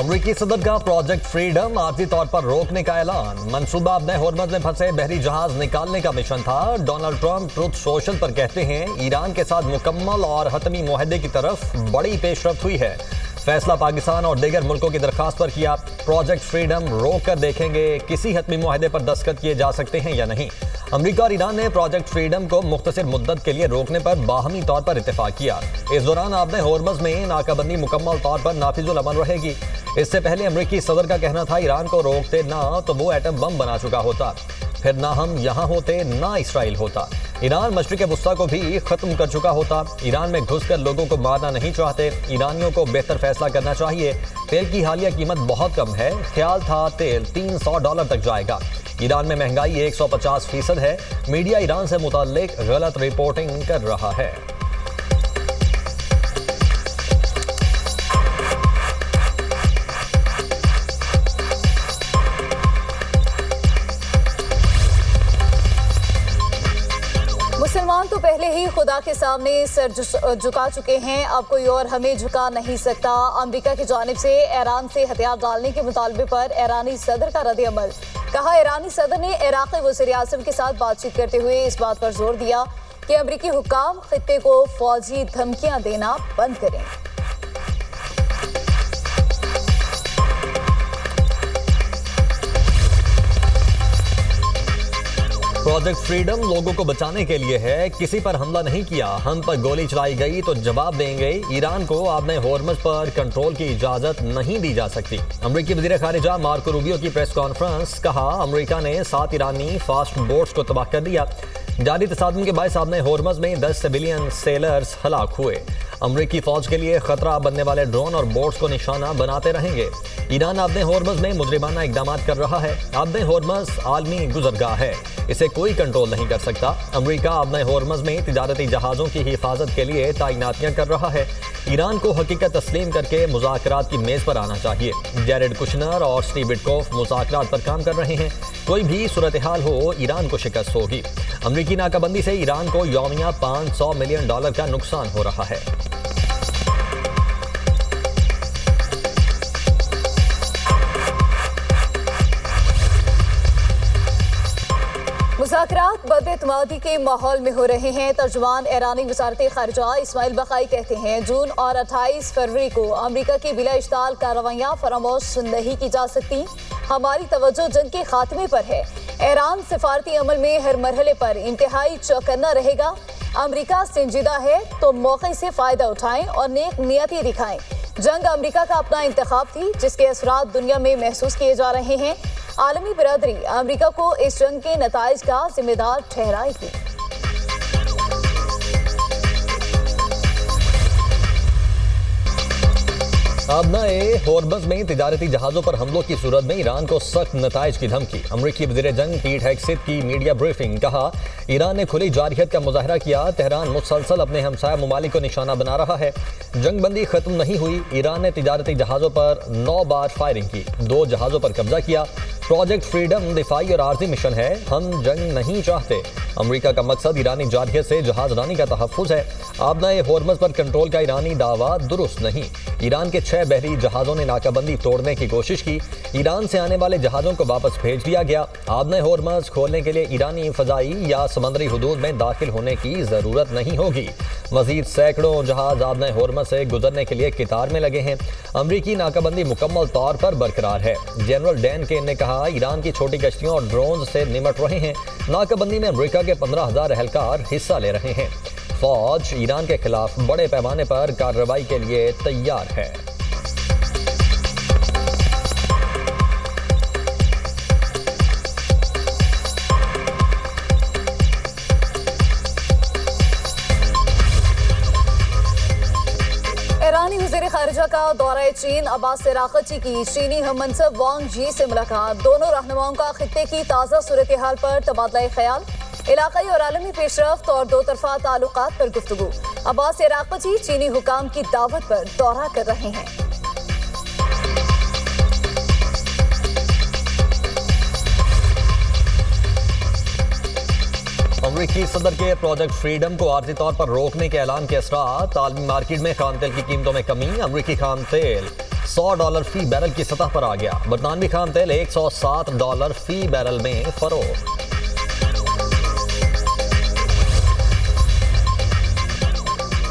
अमरीकी सदर का प्रोजेक्ट फ्रीडम आर्थिक तौर पर रोकने का ऐलान। मंसूबा अपने होर्मज में फंसे बहरी जहाज निकालने का मिशन था। डोनाल्ड ट्रंप ट्रुथ सोशल पर कहते हैं ईरान के साथ मुकम्मल और हतमी मुआहदे की तरफ बड़ी पेशरफ्त हुई है। फैसला पाकिस्तान और दीगर मुल्कों की दरखास्त पर किया। प्रोजेक्ट फ्रीडम रोक कर देखेंगे किसी हतमी मुआहदे पर दस्तखत किए जा सकते हैं या नहीं। अमेरिका और ईरान ने प्रोजेक्ट फ्रीडम को मुख्तसर मुद्दत के लिए रोकने पर बाहमी तौर पर इत्तेफाक किया। इस दौरान आपने होर्मज में नाकाबंदी मुकम्मल तौर पर नाफिजुल अमल रहेगी। इससे पहले अमेरिकी सदर का कहना था ईरान को रोकते ना तो वो एटम बम बना चुका होता, फिर ना हम यहाँ होते ना इसराइल होता। ईरान मशरिक़ वुस्ता को भी खत्म कर चुका होता। ईरान में घुसकर लोगों को मारना नहीं चाहते। ईरानियों को बेहतर फैसला करना चाहिए। तेल की हालिया कीमत बहुत कम है। ख्याल था तेल $300 तक जाएगा। ईरान में महंगाई 150% है। मीडिया ईरान से मुताल्लिक गलत रिपोर्टिंग कर रहा है। मुसलमान तो पहले ही खुदा के सामने सर झुका चुके हैं, अब कोई और हमें झुका नहीं सकता। अमेरिका की जानिब से ईरान से हथियार डालने के मुतालबे पर ईरानी सदर का रद्द अमल। कहा, ईरानी सदर ने इराक़ी वज़ीर आज़म के साथ बातचीत करते हुए इस बात पर जोर दिया कि अमेरिकी हुक्काम खित्ते को फौजी धमकियां देना बंद करें। प्रोजेक्ट फ्रीडम लोगों को बचाने के लिए है। किसी पर हमला नहीं किया। हम पर गोली चलाई गई तो जवाब देंगे। ईरान को आपने होर्मज पर कंट्रोल की इजाजत नहीं दी जा सकती। अमेरिकी वज़ीर ख़ारिजा मार्को रूबियो की प्रेस कॉन्फ्रेंस। कहा, अमेरिका ने 7 ईरानी फास्ट बोट्स को तबाह कर दिया। जारी तसादुम के बायस आपने होर्मज में 10 सिविलियन सेलर्स हलाक हुए। अमरीकी फौज के लिए खतरा बनने वाले ड्रोन और बोट्स को निशाना बनाते रहेंगे। ईरान आपने होर्मज में मुजरिमाना इकदाम कर रहा है। आपने होर्मज आलमी गुजरगाह है, इसे कोई कंट्रोल नहीं कर सकता। अमरीका आपने होर्मज में तिजारती जहाज़ों की हिफाजत के लिए तैनातियां कर रहा है। ईरान को हकीकत तस्लीम करके मुज़ाकरात की मेज़ पर आना चाहिए। जैरेड कुशनर और स्टीव विटकोफ मुज़ाकरात पर काम कर रहे हैं। कोई भी सूरत हाल हो, ईरान को शिकस्त होगी। अमरीकी नाकाबंदी से ईरान को यौमिया $500 मिलियन का नुकसान हो रहा है। मुज़ाकरात बदएतमादी के माहौल में हो रहे हैं। तर्जुमान ईरानी वज़ारत ख़ारिजा इस्माइल बक़ाई कहते हैं, जून और 28 फरवरी को अमेरिका की बिला इश्ताल कार्रवाइयाँ फरामोश नहीं की जा सकती। हमारी तवज्जो जंग के खात्मे पर है। ईरान सिफारती अमल में हर मरहले पर इंतहाई चौकन्ना रहेगा। अमेरिका संजीदा है तो मौके से फ़ायदा उठाएं और नेक नियति दिखाएं। जंग अमेरिका का अपना इंतखाब थी, जिसके असरात दुनिया में महसूस किए जा रहे हैं। आलमी बिरादरी अमेरिका को इस जंग के नताइज का जिम्मेदार ठहराएगी। अब नए होर्मज में तिजारती जहाज़ों पर हमलों की सूरत में ईरान को सख्त नताइज की धमकी। अमरीकी वज़ीर जंग पीट हेग्सेथ की मीडिया ब्रीफिंग। कहा, ईरान ने खुली जारहियत का मुजाहरा किया। तेहरान मुसलसल अपने हमसाया ममालिक को निशाना बना रहा है। जंग बंदी खत्म नहीं हुई। ईरान ने तिजारती जहाज़ों पर 9 बार फायरिंग की। 2 जहाज़ों पर कब्जा किया। प्रोजेक्ट फ्रीडम दिफाई और आर्जी मिशन है। हम जंग नहीं चाहते। अमेरिका का मकसद ईरानी जारहियत से जहाज रानी का तहफ़्फ़ुज़ है। अब नए होर्मज पर कंट्रोल का ईरानी दावा दुरुस्त नहीं। ईरान के 6 बहरी जहाज़ों ने नाकाबंदी तोड़ने की कोशिश की। ईरान से आने वाले जहाज़ों को वापस भेज दिया गया। आबने होर्मज खोलने के लिए ईरानी फ़ज़ाई या समंदरी हुदूद में दाखिल होने की ज़रूरत नहीं होगी। मज़ीद सैकड़ों जहाज़ आबने होर्मज से गुजरने के लिए कतार में लगे हैं। अमरीकी नाकाबंदी मुकम्मल तौर पर बरकरार है। जनरल डैन केन ने कहा, ईरान की छोटी कश्तियों और ड्रोन से निमट रहे हैं। नाकाबंदी में अमरीका के 15,000 एहलकार हिस्सा ले रहे हैं। फौज ईरान के खिलाफ बड़े पैमाने पर कार्रवाई के लिए तैयार है। ईरानी वज़ीर ख़ारिजा का दौरा चीन। अब्बास अराग़ची की चीनी हममनसब वांग यी से मुलाकात। दोनों रहनुमाओं का खित्ते की ताज़ा सूरत हाल पर तबादला ख्याल। इलाक़ाई और आलमी पेशरफ्त और दो तरफ़ा ताल्लुकात पर गुफ्तगू। अब्बास अराग़ची चीनी हुकाम की दावत पर दौरा कर रहे हैं। अमरीकी सदर के प्रोजेक्ट फ्रीडम को आर्जी तौर पर रोकने के ऐलान के असरात। आलमी मार्केट में खाम तेल की कीमतों में कमी। अमरीकी खाम तेल $100 फी बैरल की सतह पर आ गया। बरतानवी खाम तेल $107 फी बैरल में फरोख्त।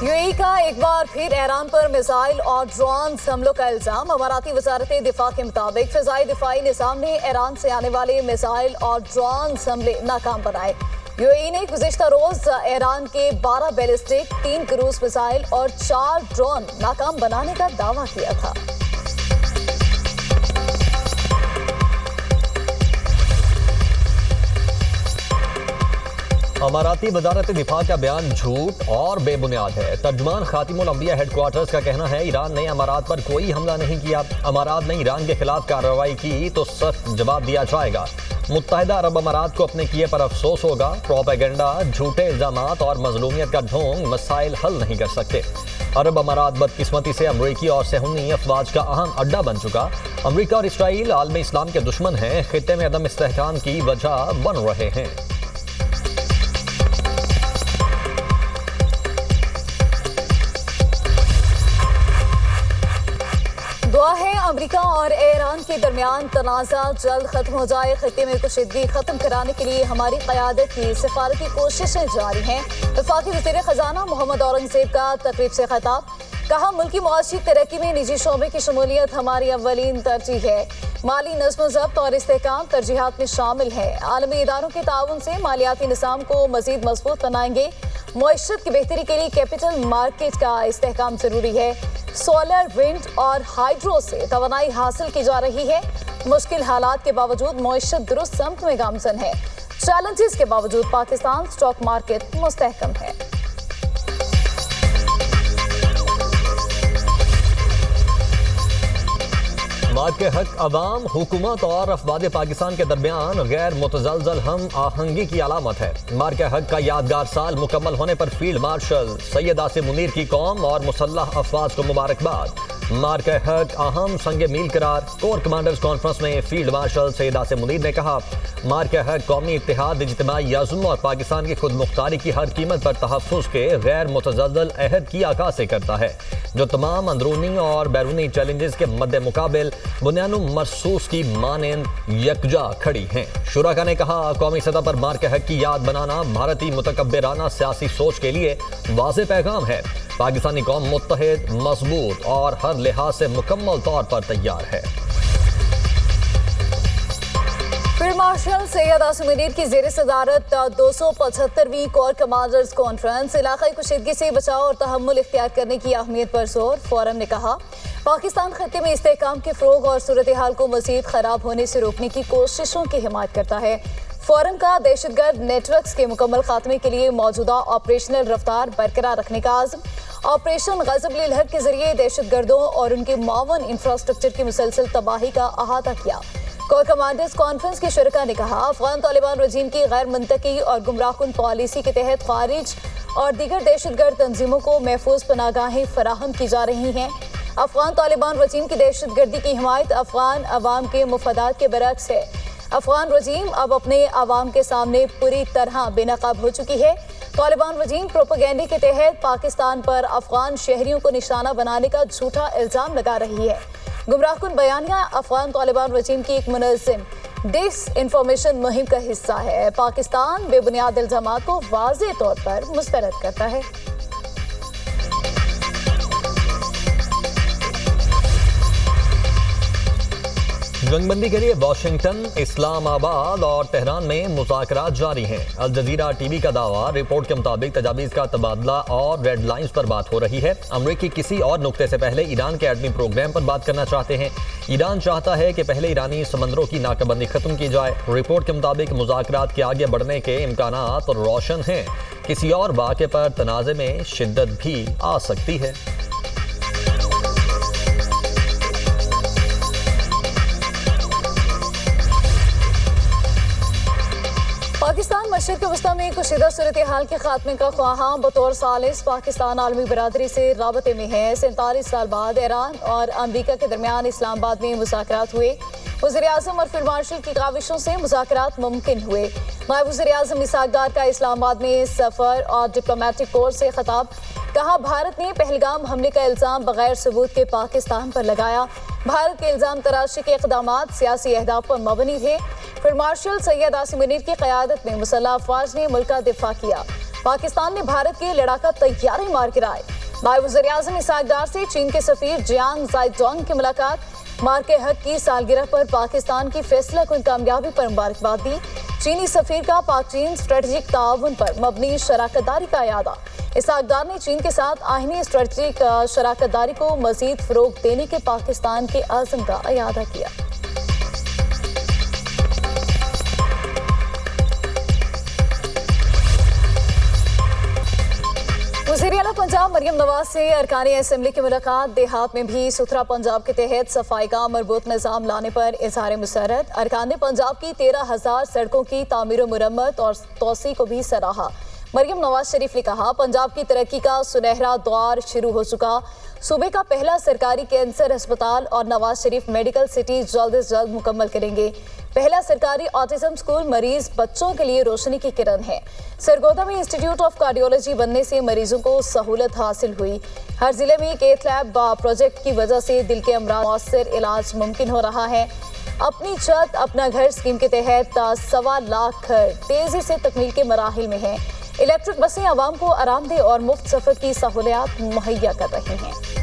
यूएई का एक बार फिर ईरान पर मिसाइल और ड्रोन हमलों का इल्जाम। अमाराती वजारत दिफा के मुताबिक फिजाई दिफाई निज़ाम ने ईरान से आने वाले मिसाइल और ड्रोन हमले नाकाम बनाए। यूएई ने गुज़िश्ता रोज ईरान के 12 बैलिस्टिक, 3 क्रूज मिसाइल और 4 ड्रोन नाकाम बनाने का दावा किया था। अमाराती वजारत दिफा का बयान झूठ और बेबुनियाद है। तर्जुमान खातिमुल अंबिया हेडक्वार्टर्स का कहना है ईरान ने अमारात पर कोई हमला नहीं किया। अमारात ने ईरान के खिलाफ कार्रवाई की तो सख्त जवाब दिया जाएगा। मुत्तहिदा अरब अमारात को अपने किए पर अफसोस होगा। प्रोपेगेंडा, झूठे इल्जामात और मजलूमियत का ढोंग मसाइल हल नहीं कर सकते। अरब अमारात बदकिस्मती से अमरीकी और सहूनी अफवाज का अहम अड्डा बन चुका। अमरीका और इसराइल आलमी इस्लाम के दुश्मन हैं, खित्ते में अदम इस्तेहकाम की वजह बन रहे हैं। दुआ है अमेरिका और ईरान के दरमियान तनाज़ा जल्द खत्म हो जाए। खत्ते में कुशीदगी खत्म कराने के लिए हमारी क़यादत की सिफारती कोशिशें जारी हैं। वफाकी वज़ीर ख़जाना मोहम्मद औरंगज़ेब का तकरीब से खिताब। कहा, मुल्की मुआशी तरक्की में निजी शोबे की शमूलियत हमारी अव्वलीन तरजीह है। माली नज़्म ज़ब्त और इस्तेहकाम तरजीहात में शामिल है। आलमी इदारों के ताउन से मालियाती निज़ाम को मज़ीद मजबूत बनाएंगे। मईशत की बेहतरी के लिए कैपिटल मार्केट का इस्तेहकाम जरूरी है। सोलर, विंड और हाइड्रो से तवानाई हासिल की जा रही है। मुश्किल हालात के बावजूद मईशत दुरुस्त समत में गामजन है। चैलेंजेस के बावजूद पाकिस्तान स्टॉक मार्केट मुस्तहकम है। माद के हक अवाम, हुकूमत और अफवाद पाकिस्तान के दरमियान गैर मुतज़लज़ल हम आहंगी की अलामत है। मार के हक का यादगार साल मुकम्मल होने पर फील्ड मार्शल सैयद आसिम मुनीर की कौम और मुसल्लह अफवाज को मुबारकबाद। मार के हक अहम संग मील करार। कोर कमांडर्स कॉन्फ्रेंस में फील्ड मार्शल सैयद आसिम मुनीर ने कहा, मार के हक कौमी इत्तेहाद, इज्तिमाई अज़्म और पाकिस्तान की खुद मुख्तारी की हर कीमत पर तहफ़्फ़ुज़ के गैर मुतज़लज़ल अहद की अक्कासी करता है, जो तमाम अंदरूनी और बैरूनी चैलेंजेस के मद्दे मुकाबिल बुनियादों मरसूस की मानंद यकजा खड़ी हैं। शुराका ने कहा, कौमी सतह पर मार के हक की याद बनाना भारतीय मुतकब्बिराना सियासी सोच के लिए वाज़ेह पैगाम है। पाकिस्तानी कौम मुत्तहिद, मजबूत और हर लिहाज से मुकम्मल तौर पर तैयार है। फील्ड मार्शल सैयद आसिम मुनीर की ज़ेर सदारत 275वीं कोर कमांडर्स कॉन्फ्रेंस इलाकाई कुशीदगी से बचाव और तहम्मुल इख्तियार करने की अहमियत पर जोर। फोरम ने कहा, पाकिस्तान खत्ते में इस्तेहकाम के फ़रोग़ और सूरत हाल को मज़ीद ख़राब होने से रोकने की कोशिशों की हिमायत करता है। फोरम का दहशतगर्द नेटवर्क्स के मुकम्मल खात्मे के लिए मौजूदा ऑपरेशनल रफ्तार बरकरार रखने का आज़म। ऑपरेशन ग़ज़ब-ए-लहर के जरिए दहशतगर्दों और उनके मावन इंफ्रास्ट्रक्चर की मुसलसल तबाही का अहाता किया। कोर कमांडर्स कॉन्फ्रेंस के शुरका ने कहा, अफगान तालिबान रजीम की गैर मंतकी और गुमराहकुन पॉलिसी के तहत खारिज और दीगर दहशतगर्द तंजीमों को महफूज पनागाहें फराहम की जा रही हैं। अफगान तालिबान रजीम की दहशतगर्दी की हिमायत अफगान अवाम के मुफादात के बरअक्स है। अफगान रजीम अब अपने अवाम के सामने पूरी तरह बेनकाब हो चुकी है। तालिबान रजीम प्रोपेगेंडे के तहत पाकिस्तान पर अफगान शहरियों को निशाना बनाने का झूठा इल्ज़ाम लगा रही है। गुमराहकुन बयानिया अफगान तालिबान रजीम की एक मुनज़्ज़म डिस इंफॉर्मेशन मुहिम का हिस्सा है। पाकिस्तान बेबुनियाद इल्ज़ामात को वाज़ेह तौर पर मुस्तरद करता है। जंगबंदी के लिए वाशिंगटन, इस्लामाबाद और तेहरान में मुज़ाकरात जारी हैं। अल जज़ीरा टीवी का दावा, रिपोर्ट के मुताबिक तजावीज़ का तबादला और रेड लाइंस पर बात हो रही है। अमरीकी किसी और नुक्ते से पहले ईरान के एटमी प्रोग्राम पर बात करना चाहते हैं। ईरान चाहता है कि पहले ईरानी समंदरों की नाकाबंदी खत्म की जाए। रिपोर्ट के मुताबिक मुज़ाकरात के आगे बढ़ने के इम्कानात रोशन हैं। किसी और वाक़े पर तनाज़े में शिद्दत भी आ सकती है। पाकिस्तान मशरिक़ वस्ता में कुशीदा सूरत हाल के खात्मे का ख्वाहां बतौर सालिस पाकिस्तान आलमी बरादरी से राबते में है। 47 साल बाद ईरान और अमरीका के दरमियान इस्लामाबाद में मुज़ाकरात हुए। वज़ीर-ए-आज़म और फील्ड मार्शल की काविशों से मुज़ाकरात मुमकिन हुए। नायब वज़ीर-ए-आज़म इसहाक़ डार का इस्लामाबाद में सफ़र और डिप्लोमेटिक कोर से खिताब। कहा, भारत ने पहलगाम हमले का इल्जाम बगैर सबूत के पाकिस्तान पर लगाया। भारत के इल्जाम तराशी के इक़दामात सियासी अहदाफ पर मबनी थे। फिर मार्शल सैयद आसिम मुनीर की क़यादत में मुसल्लह अफ़वाज ने मुल्क का दिफा किया। पाकिस्तान ने भारत के लड़ाका तैयारी मार गिराए। नायब वज़ीर-ए-आज़म इसहाक डार से चीन के सफ़ीर जियांग ज़ाइडोंग की मुलाकात। मार के हक की सालगिरह पर पाकिस्तान की फैसला कुन कामयाबी पर मुबारकबाद दी। चीनी सफ़ीर का पाक चीन स्ट्रेटजिक ताउन पर मबनी शराकतदारी का इयादा। इसहाक डार ने चीन के साथ आहिनी स्ट्रेटजिक शराकतदारी को मज़ीद फ़रोग़ देने के पाकिस्तान के आज़म का इयादा किया। वज़ीर-ए-आला पंजाब मरियम नवाज से अरकानी असम्बली की मुलाकात। देहात में भी सुथरा पंजाब के तहत सफाई का मरबूत निज़ाम लाने पर इज़हार मुसर्रत। अरकान पंजाब की 13,000 सड़कों की तामीर मुरम्मत और तोसी को भी सराहा। मरियम नवाज शरीफ ने कहा, पंजाब की तरक्की का सुनहरा दौर शुरू हो चुका। सूबे का पहला सरकारी कैंसर अस्पताल और नवाज शरीफ मेडिकल सिटी जल्द से जल्द मुकम्मल करेंगे। पहला सरकारी ऑटिज्म स्कूल मरीज बच्चों के लिए रोशनी की किरण है। सरगोदा में इंस्टीट्यूट ऑफ कार्डियोलॉजी बनने से मरीजों को सहूलत हासिल हुई। हर जिले में कैथ लैब प्रोजेक्ट की वजह से दिल के अमराज मौसर इलाज मुमकिन हो रहा है। अपनी छत अपना घर स्कीम के तहत 1.25 लाख घर तेजी से तकमील के मराहिल में हैं। इलेक्ट्रिक बसें आवाम को आरामदेह और मुफ्त सफर की सहूलियत मुहैया कर रही हैं।